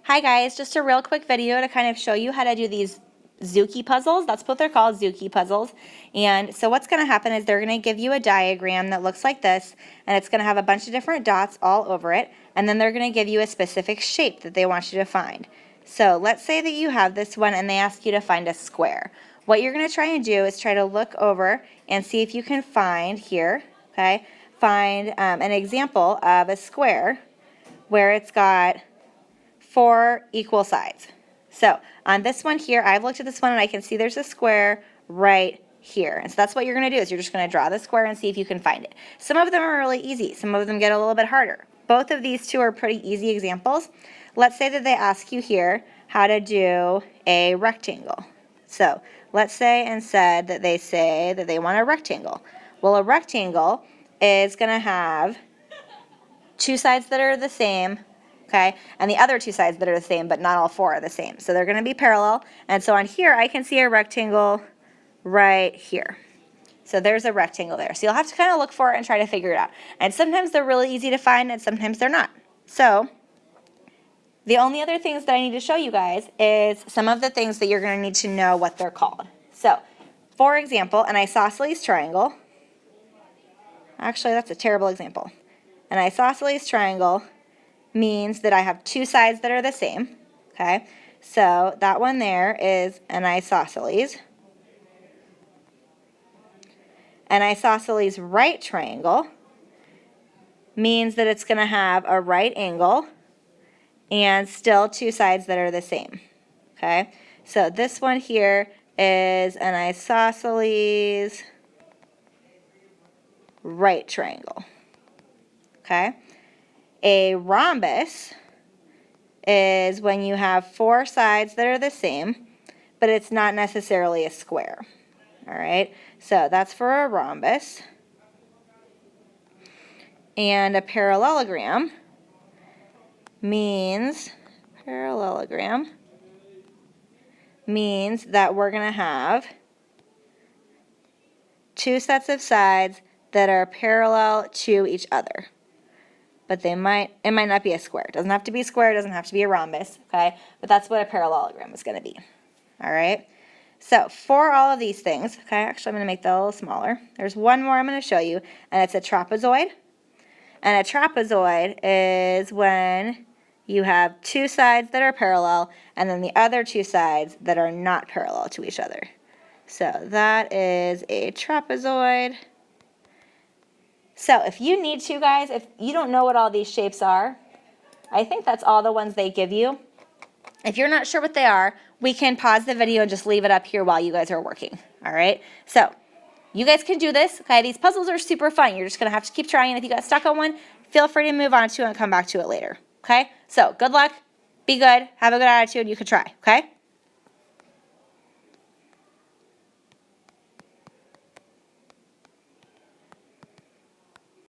Hi guys, just a real quick video to kind of show you how to do these zukei puzzles. That's what they're called, zukei puzzles. And so what's going to happen is they're going to give you a diagram that looks like this, and it's going to have a bunch of different dots all over it, and then they're going to give you a specific shape that they want you to find. So let's say that you have this one and they ask you to find a square. What you're going to try and do is try to look over and see if you can find here, okay, find an example of a square where it's got 4 equal sides. So on this one here, I've looked at this one and I can see there's a square right here. And so that's what you're going to do is you're just going to draw the square and see if you can find it. Some of them are really easy. Some of them get a little bit harder. Both of these two are pretty easy examples. Let's say that they ask you here how to do a rectangle. So let's say instead that they say that they want a rectangle. Well, a rectangle is going to have 2 sides that are the same, okay, and the other 2 sides that are the same, but not all 4 are the same. So they're going to be parallel. And so on here, I can see a rectangle right here. So there's a rectangle there. So you'll have to kind of look for it and try to figure it out. And sometimes they're really easy to find, and sometimes they're not. So the only other things that I need to show you guys is some of the things that you're going to need to know what they're called. So, for example, an isosceles triangle. Actually, that's a terrible example. An isosceles triangle means that I have 2 sides that are the same, okay? So that one there is an isosceles. An isosceles right triangle means that it's going to have a right angle and still 2 sides that are the same, okay? So this one here is an isosceles right triangle, okay? A rhombus is when you have 4 sides that are the same, but it's not necessarily a square. All right, so that's for a rhombus. And a parallelogram means that we're going to have 2 sets of sides that are parallel to each other. But it might not be a square. It doesn't have to be a square, it doesn't have to be a rhombus, okay? But that's what a parallelogram is going to be, all right? So for all of these things, okay, actually I'm going to make that a little smaller. There's one more I'm going to show you, and it's a trapezoid. And a trapezoid is when you have 2 sides that are parallel, and then the other 2 sides that are not parallel to each other. So that is a trapezoid. So if you need to, guys, if you don't know what all these shapes are, I think that's all the ones they give you. If you're not sure what they are, we can pause the video and just leave it up here while you guys are working, all right? So you guys can do this, okay? These puzzles are super fun. You're just going to have to keep trying. If you got stuck on one, feel free to move on to it and come back to it later, okay? So good luck, be good, have a good attitude, you can try, okay?